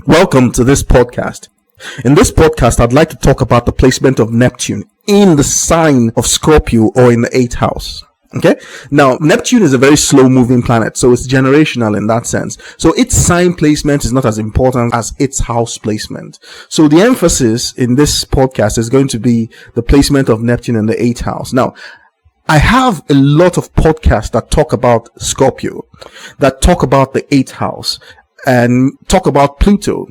Welcome to this podcast. In this podcast, I'd like to talk about the placement of Neptune in the sign of Scorpio or in the 8th house. Okay. Now, Neptune is a very slow moving planet, so it's generational in that sense. So its sign placement is not as important as its house placement. So the emphasis in this podcast is going to be the placement of Neptune in the 8th house. Now, I have a lot of podcasts that talk about Scorpio, that talk about the 8th house, and talk about Pluto.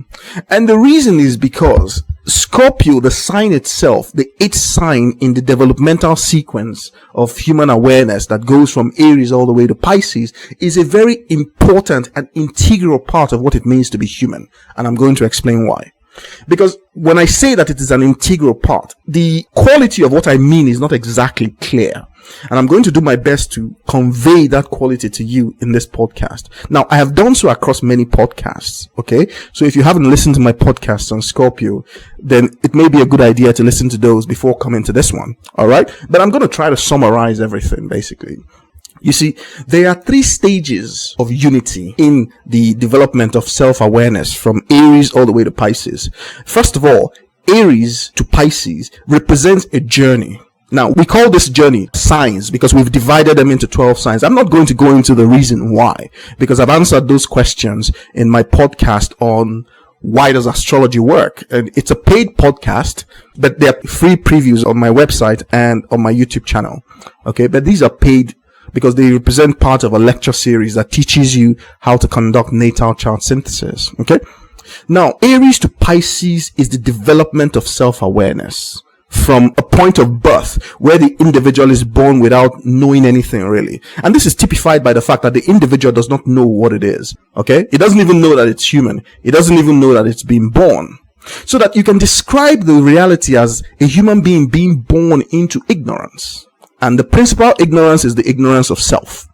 And the reason is because Scorpio, the sign itself, the 8th sign in the developmental sequence of human awareness that goes from Aries all the way to Pisces, is a very important and integral part of what it means to be human. And I'm going to explain why. Because when I say that it is an integral part, the quality of what I mean is not exactly clear. And I'm going to do my best to convey that quality to you in this podcast. Now, I have done so across many podcasts, okay? So if you haven't listened to my podcasts on Scorpio, then it may be a good idea to listen to those before coming to this one, all right? But I'm going to try to summarize everything, basically. You see, there are 3 stages of unity in the development of self-awareness from Aries all the way to Pisces. First of all, Aries to Pisces represents a journey. Now, we call this journey signs because we've divided them into 12 signs. I'm not going to go into the reason why, because I've answered those questions in my podcast on why does astrology work? And it's a paid podcast, but there are free previews on my website and on my YouTube channel. Okay, but these are paid because they represent part of a lecture series that teaches you how to conduct natal chart synthesis. Okay. Now, Aries to Pisces is the development of self-awareness from a point of birth where the individual is born without knowing anything really. And this is typified by the fact that the individual does not know what it is. Okay. It doesn't even know that it's human. It doesn't even know that it's been born. So that you can describe the reality as a human being born into ignorance. And the principal ignorance is the ignorance of self.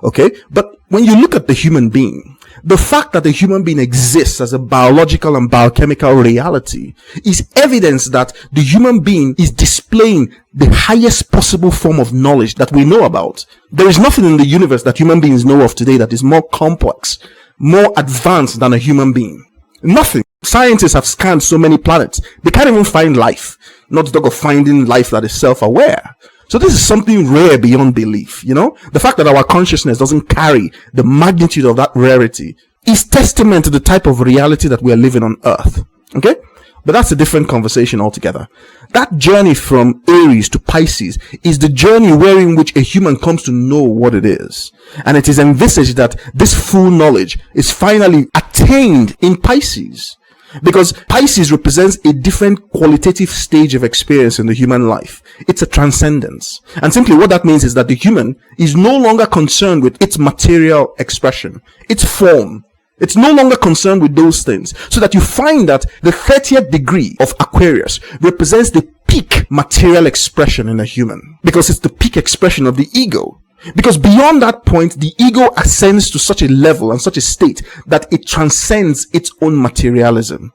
Okay. But when you look at the human being, the fact that the human being exists as a biological and biochemical reality is evidence that the human being is displaying the highest possible form of knowledge that we know about. There is nothing in the universe that human beings know of today that is more complex, more advanced than a human being. Nothing. Scientists have scanned so many planets. They can't even find life. Not to talk of finding life that is self-aware. So this is something rare beyond belief, you know? The fact that our consciousness doesn't carry the magnitude of that rarity is testament to the type of reality that we are living on Earth. Okay? But that's a different conversation altogether. That journey from Aries to Pisces is the journey wherein which a human comes to know what it is. And it is envisaged that this full knowledge is finally attained in Pisces. Because Pisces represents a different qualitative stage of experience in the human life. It's a transcendence. And simply what that means is that the human is no longer concerned with its material expression, its form. It's no longer concerned with those things. So that you find that the 30th degree of Aquarius represents the peak material expression in a human. Because it's the peak expression of the ego. Because beyond that point, the ego ascends to such a level and such a state that it transcends its own materialism.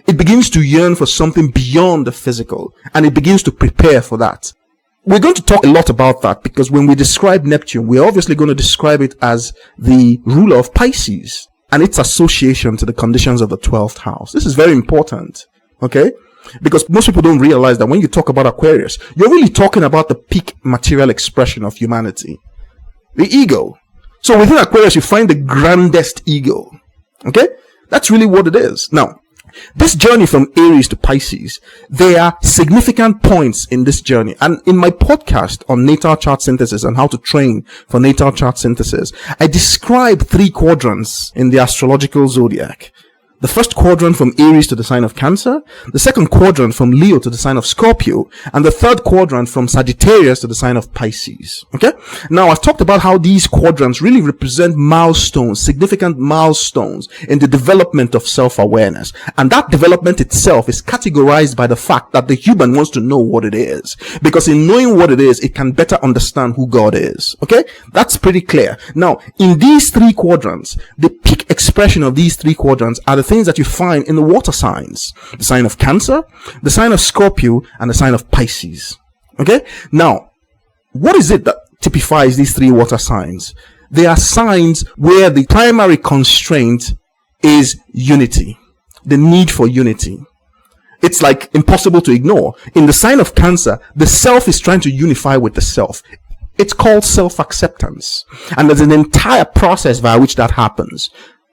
It begins to yearn for something beyond the physical, and it begins to prepare for that. We're going to talk a lot about that because when we describe Neptune, we're obviously going to describe it as the ruler of Pisces and its association to the conditions of the 12th house. This is very important. Okay? Because most people don't realize that when you talk about Aquarius, you're really talking about the peak material expression of humanity. The ego. So within Aquarius, you find the grandest ego. Okay? That's really what it is. Now, this journey from Aries to Pisces, there are significant points in this journey. And in my podcast on natal chart synthesis and how to train for natal chart synthesis, I describe 3 quadrants in the astrological zodiac. The first quadrant from Aries to the sign of Cancer, the second quadrant from Leo to the sign of Scorpio, and the third quadrant from Sagittarius to the sign of Pisces. Okay? Now, I've talked about how these quadrants really represent milestones, significant milestones in the development of self-awareness. And that development itself is categorized by the fact that the human wants to know what it is. Because in knowing what it is, it can better understand who God is. Okay? That's pretty clear. Now, in these 3 quadrants, the peak expression of these 3 quadrants are the things that you find in the water signs: the sign of Cancer, the sign of Scorpio, and the sign of Pisces. Okay? Now, what is it that typifies these 3 water signs? They are signs where the primary constraint is unity. the need for unity. It's like impossible to ignore. In the sign of Cancer, the self is trying to unify with the self. It's called self-acceptance. And there's an entire process via which that happens.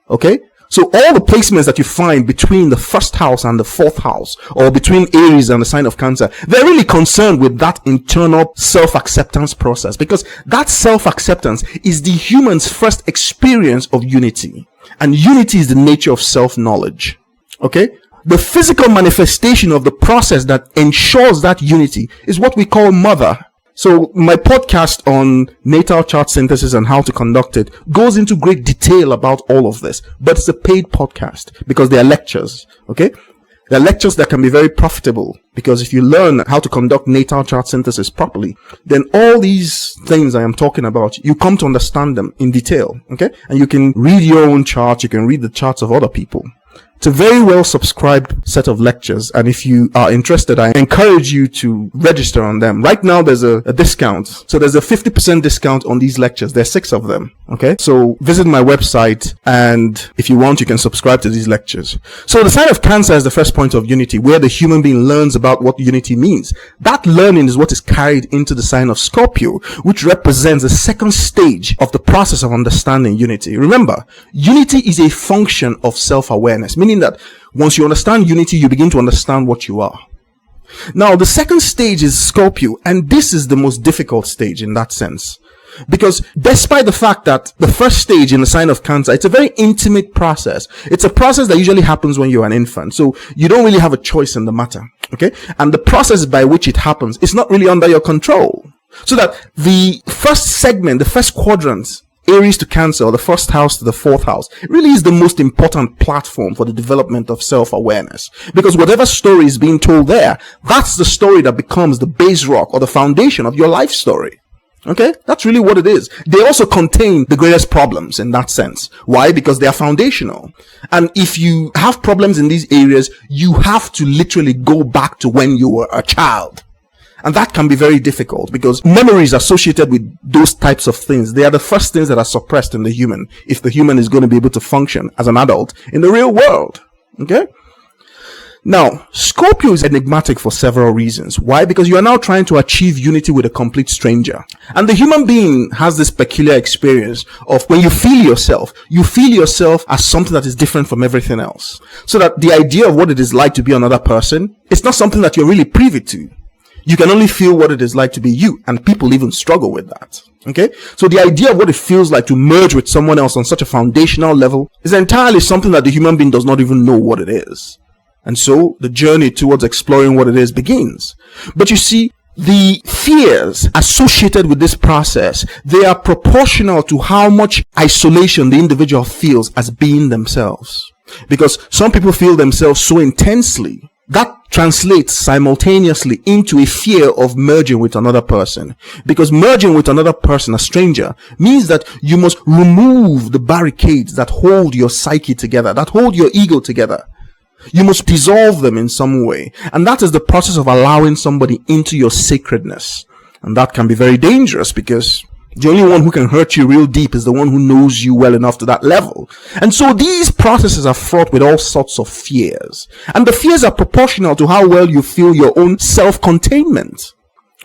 Okay? So all the placements that you find between the first house and the fourth house, or between Aries and the sign of Cancer, they're really concerned with that internal self-acceptance process, because that self-acceptance is the human's first experience of unity. And unity is the nature of self-knowledge. Okay? The physical manifestation of the process that ensures that unity is what we call mother. So my podcast on natal chart synthesis and how to conduct it goes into great detail about all of this, but it's a paid podcast because they are lectures. Okay? They're lectures that can be very profitable, because if you learn how to conduct natal chart synthesis properly, then all these things I am talking about, you come to understand them in detail. Okay? And you can read your own chart, you can read the charts of other people. It's a very well subscribed set of lectures, and if you are interested, I encourage you to register on them. Right now there's a discount. So there's a 50% discount on these lectures. There's 6 of them. Okay? So visit my website, and if you want, you can subscribe to these lectures. So the sign of Cancer is the first point of unity, where the human being learns about what unity means. That learning is what is carried into the sign of Scorpio, which represents the second stage of the process of understanding unity. Remember, unity is a function of self-awareness, meaning that once you understand unity, you begin to understand what you are. Now, the second stage is Scorpio, and this is the most difficult stage in that sense. Because despite the fact that the first stage in the sign of Cancer, it's a very intimate process. It's a process that usually happens when you're an infant. So you don't really have a choice in the matter. Okay? And the process by which it happens is not really under your control. So that the first segment, the first quadrant, Aries to Cancer, or the first house to the fourth house, really is the most important platform for the development of self-awareness. Because whatever story is being told there, that's the story that becomes the base rock or the foundation of your life story. Okay? That's really what it is. They also contain the greatest problems in that sense. Why? Because they are foundational. And if you have problems in these areas, you have to literally go back to when you were a child. And that can be very difficult, because memories associated with those types of things, they are the first things that are suppressed in the human, if the human is going to be able to function as an adult in the real world. Okay? Now, Scorpio is enigmatic for several reasons. Why? Because you are now trying to achieve unity with a complete stranger. And the human being has this peculiar experience of when you feel yourself as something that is different from everything else. So that the idea of what it is like to be another person, it's not something that you're really privy to. You can only feel what it is like to be you, and people even struggle with that. Okay? So the idea of what it feels like to merge with someone else on such a foundational level is entirely something that the human being does not even know what it is. And so the journey towards exploring what it is begins. But you see, the fears associated with this process, they are proportional to how much isolation the individual feels as being themselves. Because some people feel themselves so intensely, that translates simultaneously into a fear of merging with another person. Because merging with another person, a stranger, means that you must remove the barricades that hold your psyche together, that hold your ego together. You must dissolve them in some way. And that is the process of allowing somebody into your sacredness. And that can be very dangerous, because the only one who can hurt you real deep is the one who knows you well enough to that level. And so these processes are fraught with all sorts of fears. And the fears are proportional to how well you feel your own self-containment.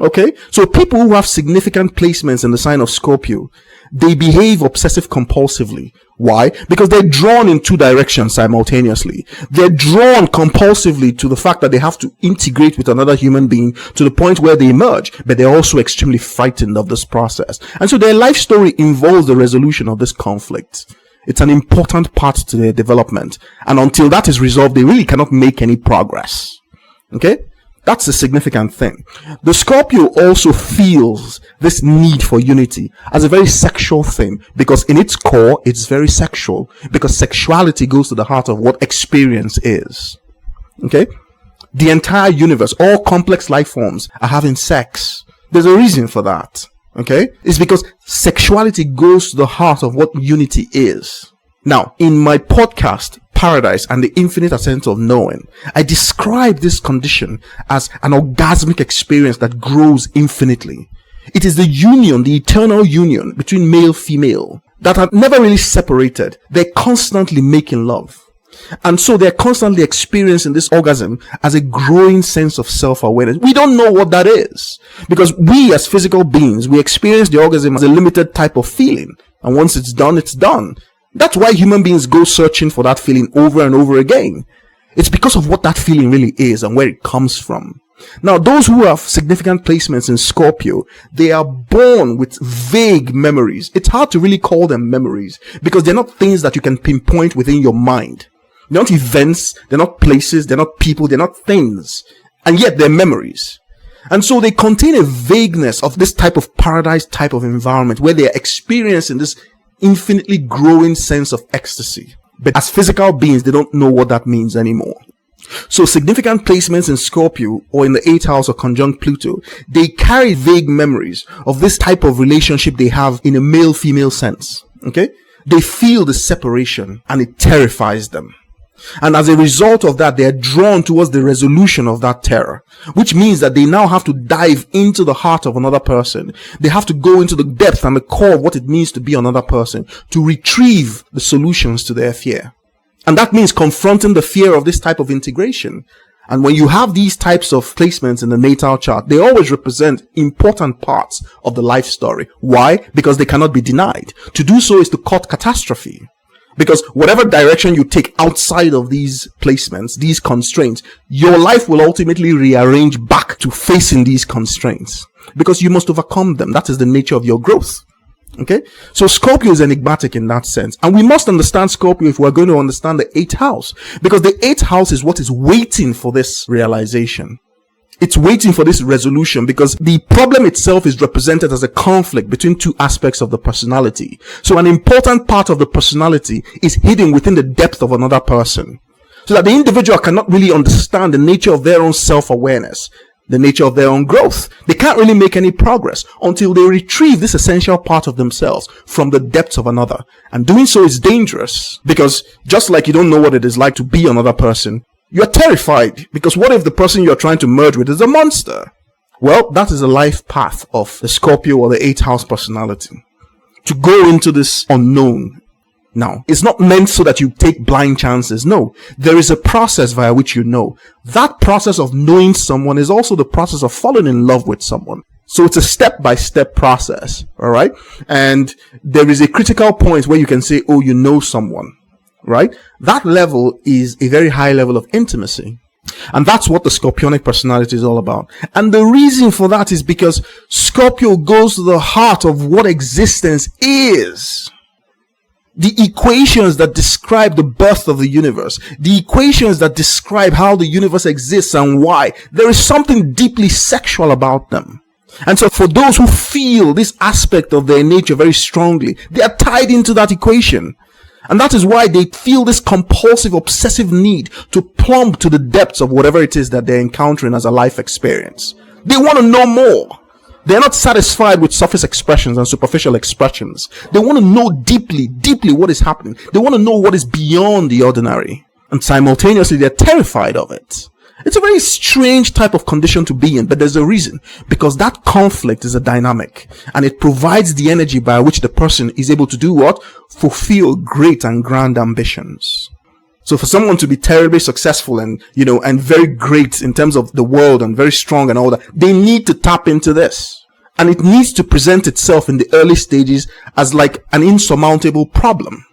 Okay? So people who have significant placements in the sign of Scorpio, they behave obsessive compulsively. Why? Because they're drawn in two directions simultaneously. They're drawn compulsively to the fact that they have to integrate with another human being to the point where they emerge, but they're also extremely frightened of this process. And so their life story involves the resolution of this conflict. It's an important part to their development. And until that is resolved, they really cannot make any progress. Okay? That's the significant thing. The Scorpio also feels this need for unity as a very sexual thing, because in its core, it's very sexual, because sexuality goes to the heart of what experience is. Okay? The entire universe, all complex life forms are having sex. There's a reason for that. Okay? It's because sexuality goes to the heart of what unity is. Now, in my podcast, Paradise and the Infinite Ascent of Knowing, I describe this condition as an orgasmic experience that grows infinitely. It is the union, the eternal union between male and female that are never really separated. They're constantly making love. And so they're constantly experiencing this orgasm as a growing sense of self-awareness. We don't know what that is, because we as physical beings, we experience the orgasm as a limited type of feeling. And once it's done, it's done. That's why human beings go searching for that feeling over and over again. It's because of what that feeling really is and where it comes from. Now, those who have significant placements in Scorpio, they are born with vague memories. It's hard to really call them memories because they're not things that you can pinpoint within your mind. They're not events, they're not places, they're not people, they're not things. And yet they're memories. And so they contain a vagueness of this type of paradise type of environment where they are experiencing this infinitely growing sense of ecstasy. But as physical beings, they don't know what that means anymore. So significant placements in Scorpio or in the 8th house or conjunct Pluto, they carry vague memories of this type of relationship they have in a male-female sense. Okay? They feel the separation and it terrifies them. And as a result of that, they are drawn towards the resolution of that terror, which means that they now have to dive into the heart of another person. They have to go into the depth and the core of what it means to be another person, to retrieve the solutions to their fear. And that means confronting the fear of this type of integration. And when you have these types of placements in the natal chart, they always represent important parts of the life story. Why? Because they cannot be denied. To do so is to court catastrophe. Because whatever direction you take outside of these placements, these constraints, your life will ultimately rearrange back to facing these constraints. Because you must overcome them. That is the nature of your growth. Okay? So Scorpio is enigmatic in that sense. And we must understand Scorpio if we're going to understand the 8th house. Because the 8th house is what is waiting for this realization. It's waiting for this resolution because the problem itself is represented as a conflict between two aspects of the personality. So an important part of the personality is hidden within the depth of another person. So that the individual cannot really understand the nature of their own self-awareness, the nature of their own growth. They can't really make any progress until they retrieve this essential part of themselves from the depths of another. And doing so is dangerous because just like you don't know what it is like to be another person, you're terrified because what if the person you're trying to merge with is a monster? Well, that is the life path of the Scorpio or the 8th house personality. To go into this unknown. Now, it's not meant so that you take blind chances. No, there is a process via which you know. That process of knowing someone is also the process of falling in love with someone. So it's a step-by-step process, alright? And there is a critical point where you can say, oh, you know someone. Right? That level is a very high level of intimacy. And that's what the Scorpionic personality is all about. And the reason for that is because Scorpio goes to the heart of what existence is. The equations that describe the birth of the universe, the equations that describe how the universe exists and why, there is something deeply sexual about them. And so for those who feel this aspect of their nature very strongly, they are tied into that equation. And that is why they feel this compulsive, obsessive need to plumb to the depths of whatever it is that they're encountering as a life experience. They want to know more. They're not satisfied with surface expressions and superficial expressions. They want to know deeply, deeply what is happening. They want to know what is beyond the ordinary. And simultaneously, they're terrified of it. It's a very strange type of condition to be in, but there's a reason. Because that conflict is a dynamic. And it provides the energy by which the person is able to do what? Fulfill great and grand ambitions. So for someone to be terribly successful and, and very great in terms of the world and very strong and all that, they need to tap into this. And it needs to present itself in the early stages as like an insurmountable problem.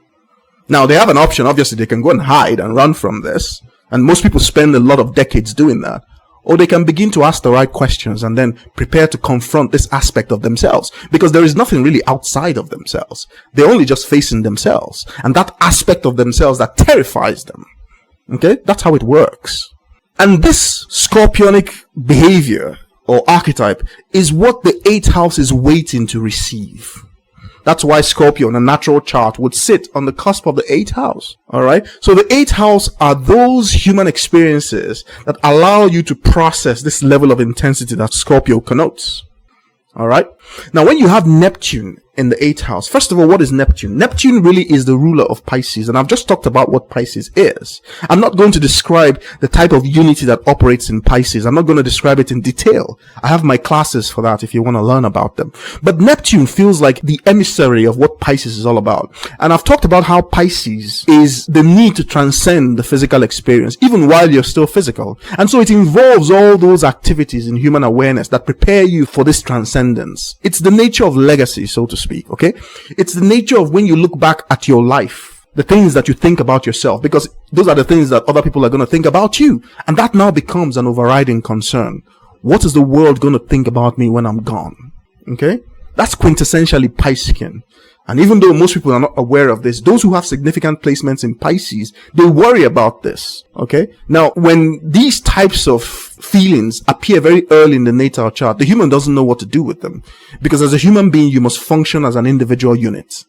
Now, they have an option. Obviously, they can go and hide and run from this. And most people spend a lot of decades doing that. Or they can begin to ask the right questions and then prepare to confront this aspect of themselves. Because there is nothing really outside of themselves. They're only just facing themselves. And that aspect of themselves that terrifies them. Okay? That's how it works. And this scorpionic behavior or archetype is what the 8th house is waiting to receive. That's why Scorpio on a natural chart would sit on the cusp of the 8th house. Alright? So the 8th house are those human experiences that allow you to process this level of intensity that Scorpio connotes. Alright? Now when you have Neptune in the 8th house. First of all, what is Neptune? Neptune really is the ruler of Pisces, and I've just talked about what Pisces is. I'm not going to describe the type of unity that operates in Pisces. I'm not going to describe it in detail. I have my classes for that if you want to learn about them. But Neptune feels like the emissary of what Pisces is all about. And I've talked about how Pisces is the need to transcend the physical experience, even while you're still physical. And so it involves all those activities in human awareness that prepare you for this transcendence. It's the nature of legacy, so to speak, okay? It's the nature of when you look back at your life, the things that you think about yourself, because those are the things that other people are going to think about you. And that now becomes an overriding concern. What is the world going to think about me when I'm gone? Okay? That's quintessentially Piscean. And even though most people are not aware of this, those who have significant placements in Pisces, they worry about this. Okay? Now, when these types of feelings appear very early in the natal chart, the human doesn't know what to do with them. Because as a human being, you must function as an individual unit.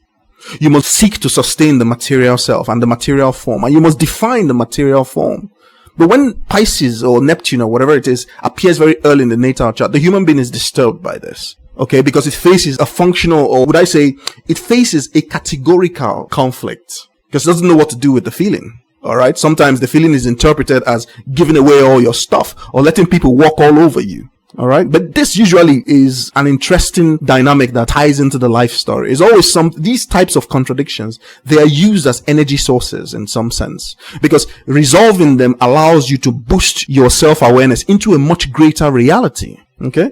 You must seek to sustain the material self and the material form. And you must define the material form. But when Pisces or Neptune or whatever it is appears very early in the natal chart, the human being is disturbed by this. Okay, because it faces a functional, or would I say, it faces a categorical conflict. Because it doesn't know what to do with the feeling. Alright, sometimes the feeling is interpreted as giving away all your stuff, or letting people walk all over you. Alright, but this usually is an interesting dynamic that ties into the life story. It's always these types of contradictions, they are used as energy sources in some sense. Because resolving them allows you to boost your self-awareness into a much greater reality. Okay?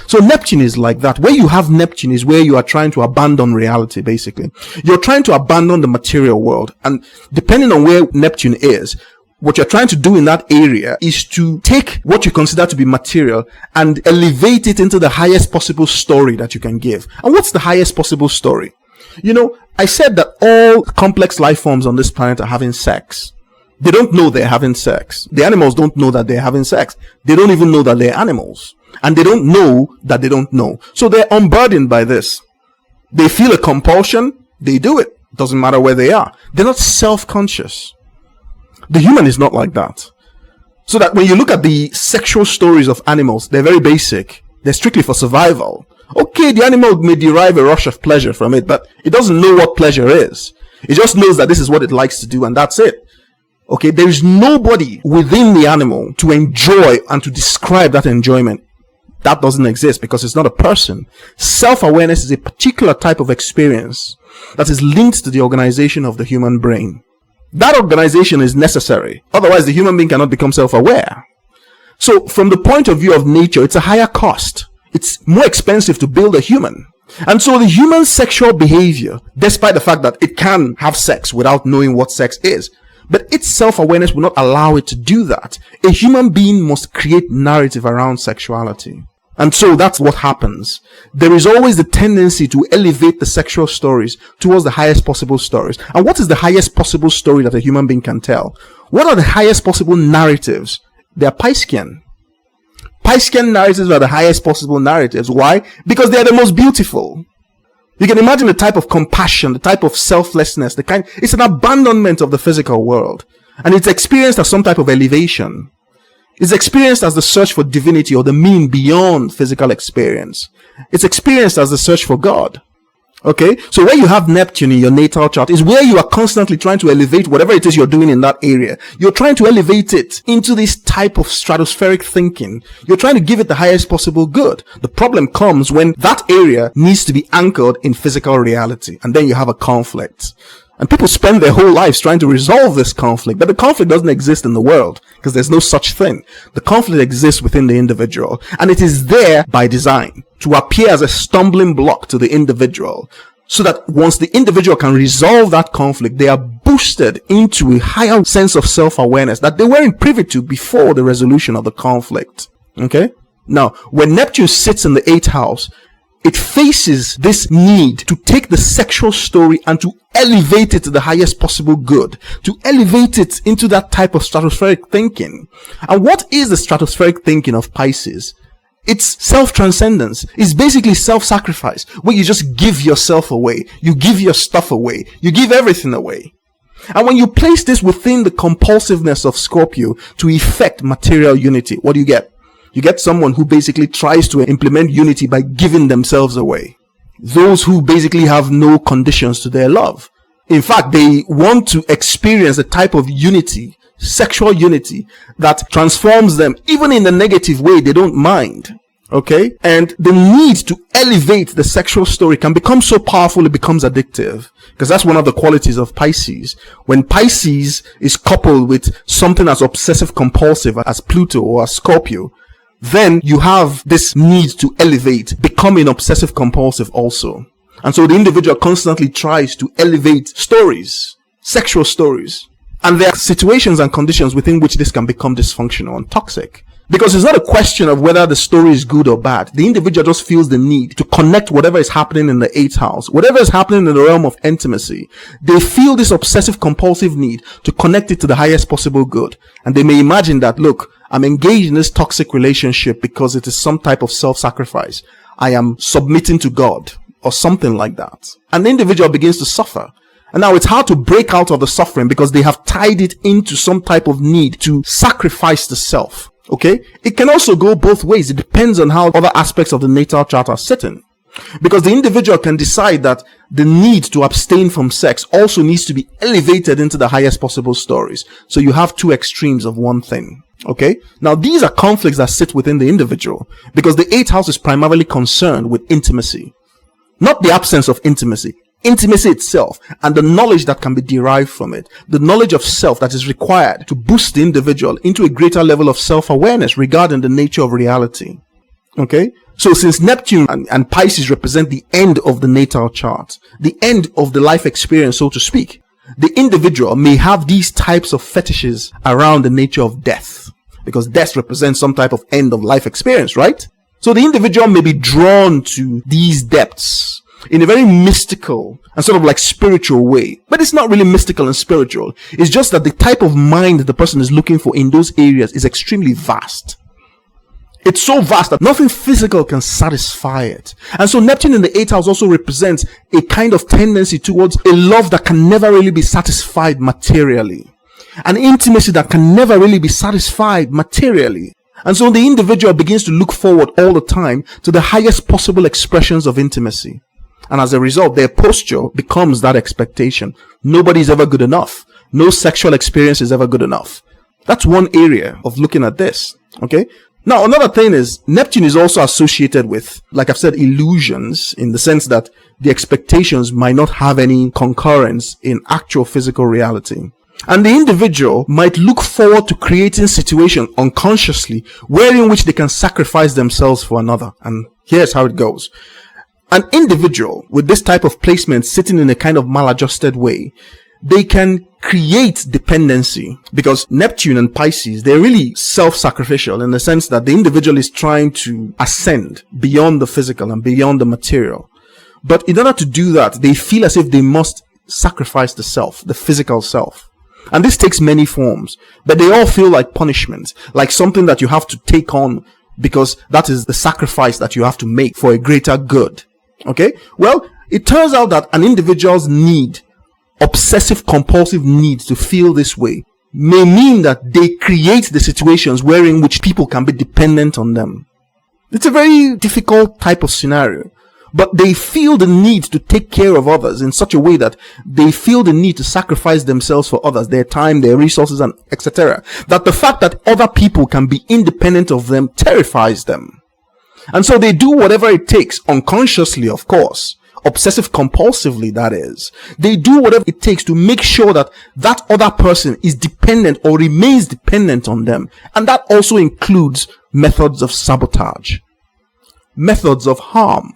So Neptune is like that. Where you have Neptune is where you are trying to abandon reality, basically. You're trying to abandon the material world. And depending on where Neptune is, what you're trying to do in that area is to take what you consider to be material and elevate it into the highest possible story that you can give. And what's the highest possible story? You know, I said that all complex life forms on this planet are having sex. They don't know they're having sex. The animals don't know that they're having sex. They don't even know that they're animals. And they don't know that they don't know. So they're unburdened by this. They feel a compulsion. They do it. Doesn't matter where they are. They're not self-conscious. The human is not like that. So that when you look at the sexual stories of animals, they're very basic. They're strictly for survival. Okay, the animal may derive a rush of pleasure from it, but it doesn't know what pleasure is. It just knows that this is what it likes to do, and that's it. Okay, there is nobody within the animal to enjoy and to describe that enjoyment. That doesn't exist because it's not a person. Self-awareness is a particular type of experience that is linked to the organization of the human brain. That organization is necessary. Otherwise, the human being cannot become self-aware. So, from the point of view of nature, it's a higher cost. It's more expensive to build a human. And so the human sexual behavior, despite the fact that it can have sex without knowing what sex is, but its self-awareness will not allow it to do that. A human being must create narrative around sexuality. And so that's what happens. There is always the tendency to elevate the sexual stories towards the highest possible stories. And what is the highest possible story that a human being can tell? What are the highest possible narratives? They are Piscean. Piscean narratives are the highest possible narratives. Why? Because they are the most beautiful. You can imagine the type of compassion, the type of selflessness, it's an abandonment of the physical world. And it's experienced as some type of elevation. It's experienced as the search for divinity or the meaning beyond physical experience. It's experienced as the search for God. Okay? So where you have Neptune in your natal chart is where you are constantly trying to elevate whatever it is you're doing in that area. You're trying to elevate it into this type of stratospheric thinking. You're trying to give it the highest possible good. The problem comes when that area needs to be anchored in physical reality. And then you have a conflict. And people spend their whole lives trying to resolve this conflict. But the conflict doesn't exist in the world because there's no such thing. The conflict exists within the individual. And it is there by design to appear as a stumbling block to the individual. So that once the individual can resolve that conflict, they are boosted into a higher sense of self-awareness that they weren't privy to before the resolution of the conflict. Okay? Now, when Neptune sits in the 8th house, it faces this need to take the sexual story and to elevate it to the highest possible good, to elevate it into that type of stratospheric thinking. And what is the stratospheric thinking of Pisces? It's self-transcendence. It's basically self-sacrifice, where you just give yourself away. You give your stuff away. You give everything away. And when you place this within the compulsiveness of Scorpio to effect material unity, what do you get? You get someone who basically tries to implement unity by giving themselves away. those who basically have no conditions to their love. In fact, they want to experience a type of unity, sexual unity, that transforms them. Even in the negative way, they don't mind. Okay? And the need to elevate the sexual story can become so powerful it becomes addictive. Because that's one of the qualities of Pisces. When Pisces is coupled with something as obsessive compulsive as Pluto or as Scorpio, then you have this need to elevate, becoming obsessive compulsive also. And so the individual constantly tries to elevate stories, sexual stories. And there are situations and conditions within which this can become dysfunctional and toxic. Because it's not a question of whether the story is good or bad. The individual just feels the need to connect whatever is happening in the 8th house, whatever is happening in the realm of intimacy. They feel this obsessive compulsive need to connect it to the highest possible good. And they may imagine that, look, I'm engaged in this toxic relationship because it is some type of self-sacrifice. I am submitting to God or something like that. And the individual begins to suffer. And now it's hard to break out of the suffering because they have tied it into some type of need to sacrifice the self. Okay? It can also go both ways. It depends on how other aspects of the natal chart are sitting. Because the individual can decide that the need to abstain from sex also needs to be elevated into the highest possible stories. So you have two extremes of one thing. Okay? Now these are conflicts that sit within the individual because the 8th house is primarily concerned with intimacy. Not the absence of intimacy. Intimacy itself and the knowledge that can be derived from it. The knowledge of self that is required to boost the individual into a greater level of self-awareness regarding the nature of reality. Okay? So since Neptune and Pisces represent the end of the natal chart, the end of the life experience, so to speak, the individual may have these types of fetishes around the nature of death. Because death represents some type of end of life experience, right? So the individual may be drawn to these depths in a very mystical and sort of like spiritual way. But it's not really mystical and spiritual. It's just that the type of mind the person is looking for in those areas is extremely vast. It's so vast that nothing physical can satisfy it. And so Neptune in the 8th house also represents a kind of tendency towards a love that can never really be satisfied materially. An intimacy that can never really be satisfied materially. And so the individual begins to look forward all the time to the highest possible expressions of intimacy. And as a result, their posture becomes that expectation. Nobody is ever good enough. No sexual experience is ever good enough. That's one area of looking at this. Okay? Now, another thing is, Neptune is also associated with, like I've said, illusions, in the sense that the expectations might not have any concurrence in actual physical reality. And the individual might look forward to creating situations unconsciously wherein which they can sacrifice themselves for another. And here's how it goes. An individual with this type of placement sitting in a kind of maladjusted way, they can create dependency, because Neptune and Pisces, they're really self-sacrificial in the sense that the individual is trying to ascend beyond the physical and beyond the material. But in order to do that, they feel as if they must sacrifice the self, the physical self. And this takes many forms, but they all feel like punishment, like something that you have to take on because that is the sacrifice that you have to make for a greater good. Okay? Well, it turns out that an individual's need, obsessive compulsive need to feel this way, may mean that they create the situations wherein which people can be dependent on them. It's a very difficult type of scenario. But they feel the need to take care of others in such a way that they feel the need to sacrifice themselves for others, their time, their resources, and etc. That the fact that other people can be independent of them terrifies them. And so they do whatever it takes, unconsciously, of course, obsessive compulsively, that is. They do whatever it takes to make sure that that other person is dependent or remains dependent on them. And that also includes methods of sabotage, methods of harm.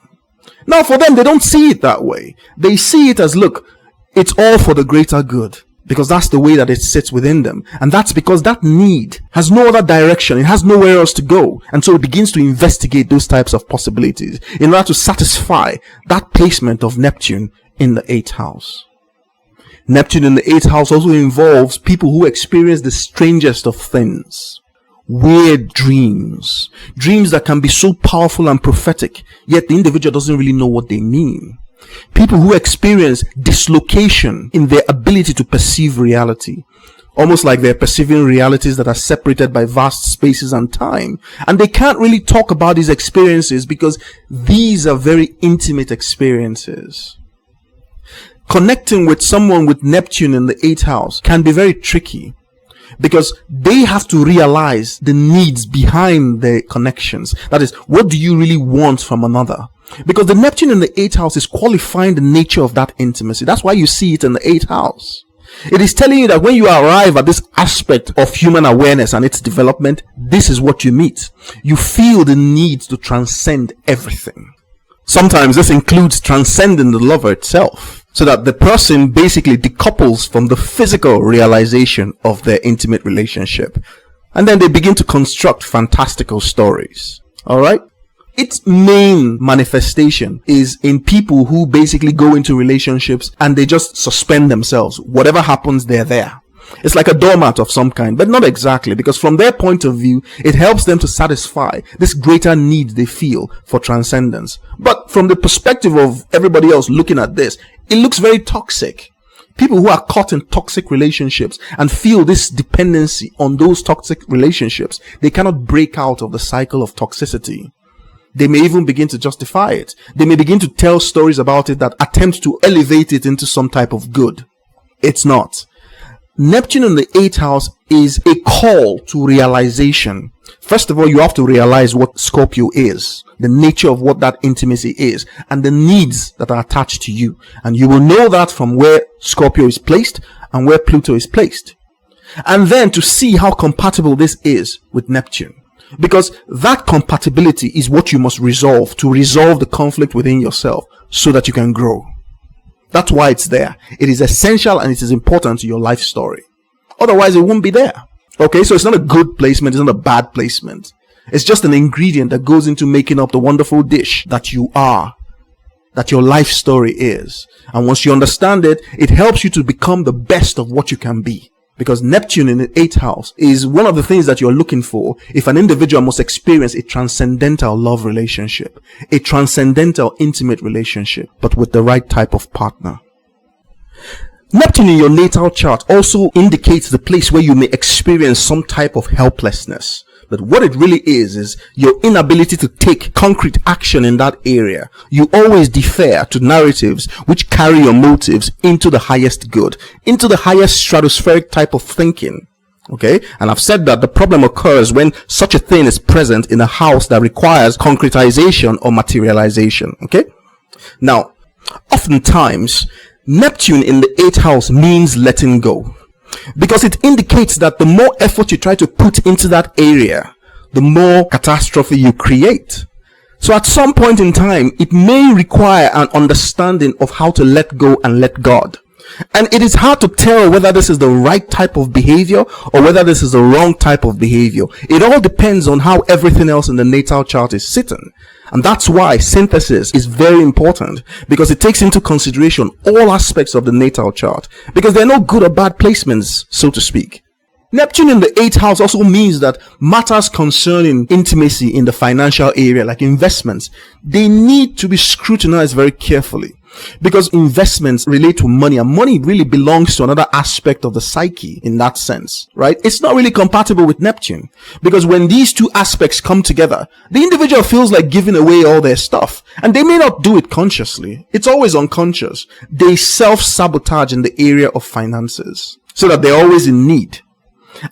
Now, for them, they don't see it that way. They see it as, look, it's all for the greater good, because that's the way that it sits within them. And that's because that need has no other direction. It has nowhere else to go. And so it begins to investigate those types of possibilities in order to satisfy that placement of Neptune in the 8th house. Neptune in the 8th house also involves people who experience the strangest of things. Weird dreams that can be so powerful and prophetic, yet the individual doesn't really know what they mean. People who experience dislocation in their ability to perceive reality. almost like they're perceiving realities that are separated by vast spaces and time. And they can't really talk about these experiences because these are very intimate experiences. Connecting with someone with Neptune in the 8th house can be very tricky because they have to realize the needs behind the connections. That is, what do you really want from another? Because the Neptune in the 8th house is qualifying the nature of that intimacy. That's why you see it in the 8th house. It is telling you that when you arrive at this aspect of human awareness and its development, this is what you meet. You feel the need to transcend everything. Sometimes this includes transcending the lover itself, so that the person basically decouples from the physical realization of their intimate relationship. And then they begin to construct fantastical stories. Alright? Its main manifestation is in people who basically go into relationships and they just suspend themselves. Whatever happens, they're there. It's like a doormat of some kind, but not exactly, because from their point of view, it helps them to satisfy this greater need they feel for transcendence. But from the perspective of everybody else looking at this, it looks very toxic. People who are caught in toxic relationships and feel this dependency on those toxic relationships, they cannot break out of the cycle of toxicity. They may even begin to justify it. They may begin to tell stories about it that attempt to elevate it into some type of good. It's not. Neptune in the 8th house is a call to realization. First of all, you have to realize what Scorpio is, the nature of what that intimacy is, and the needs that are attached to you. And you will know that from where Scorpio is placed and where Pluto is placed. And then to see how compatible this is with Neptune. Because that compatibility is what you must resolve to resolve the conflict within yourself so that you can grow. That's why it's there. It is essential and it is important to your life story. Otherwise, it won't be there. Okay, so it's not a good placement, it's not a bad placement. It's just an ingredient that goes into making up the wonderful dish that you are, that your life story is. And once you understand it, it helps you to become the best of what you can be. Because Neptune in the 8th house is one of the things that you're looking for if an individual must experience a transcendental love relationship, a transcendental intimate relationship, but with the right type of partner. Neptune in your natal chart also indicates the place where you may experience some type of helplessness. But what it really is your inability to take concrete action in that area. You always defer to narratives which carry your motives into the highest good, into the highest stratospheric type of thinking. Okay? And I've said that the problem occurs when such a thing is present in a house that requires concretization or materialization. Okay? Now, oftentimes, Neptune in the 8th house means letting go. Because it indicates that the more effort you try to put into that area, the more catastrophe you create. So at some point in time, it may require an understanding of how to let go and let God. And it is hard to tell whether this is the right type of behavior or whether this is the wrong type of behavior. It all depends on how everything else in the natal chart is sitting. And that's why synthesis is very important, because it takes into consideration all aspects of the natal chart, because there are no good or bad placements, so to speak. Neptune in the 8th house also means that matters concerning intimacy in the financial area, like investments, they need to be scrutinized very carefully. Because investments relate to money, and money really belongs to another aspect of the psyche in that sense, right? It's not really compatible with Neptune, because when these two aspects come together, the individual feels like giving away all their stuff, and they may not do it consciously. It's always unconscious. They self-sabotage in the area of finances, so that they're always in need.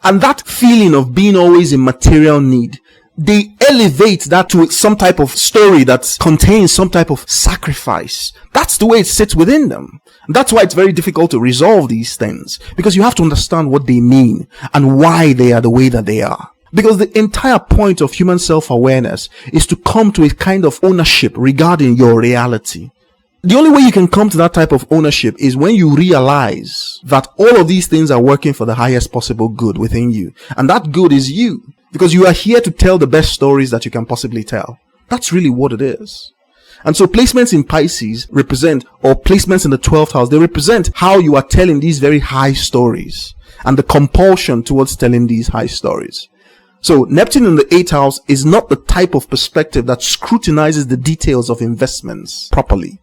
And that feeling of being always in material need, they elevate that to some type of story that contains some type of sacrifice. That's the way it sits within them. And that's why it's very difficult to resolve these things, because you have to understand what they mean and why they are the way that they are. Because the entire point of human self-awareness is to come to a kind of ownership regarding your reality. The only way you can come to that type of ownership is when you realize that all of these things are working for the highest possible good within you. And that good is you. Because you are here to tell the best stories that you can possibly tell. That's really what it is. And so placements in Pisces represent, or placements in the 12th house, they represent how you are telling these very high stories and the compulsion towards telling these high stories. So Neptune in the 8th house is not the type of perspective that scrutinizes the details of investments properly.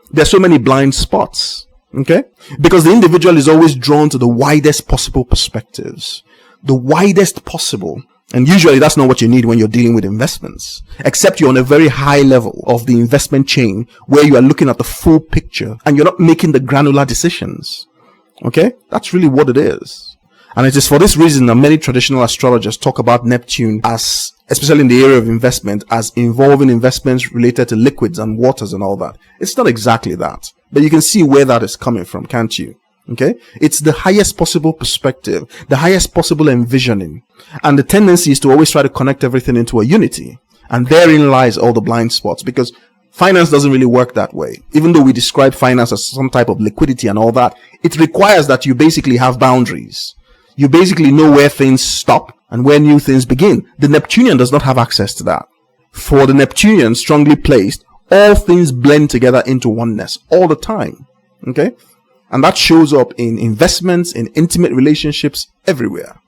There are so many blind spots. Okay? Because the individual is always drawn to the widest possible perspectives. The widest possible. And usually that's not what you need when you're dealing with investments. Except you're on a very high level of the investment chain where you are looking at the full picture and you're not making the granular decisions. Okay? That's really what it is. And it is for this reason that many traditional astrologers talk about Neptune as, especially in the area of investment, as involving investments related to liquids and waters and all that. It's not exactly that. But you can see where that is coming from, can't you? Okay? It's the highest possible perspective, the highest possible envisioning. And the tendency is to always try to connect everything into a unity. And therein lies all the blind spots, because finance doesn't really work that way. Even though we describe finance as some type of liquidity and all that, it requires that you basically have boundaries. You basically know where things stop and where new things begin. The Neptunian does not have access to that. For the Neptunian, strongly placed, all things blend together into oneness all the time. Okay? And that shows up in investments, in intimate relationships, everywhere.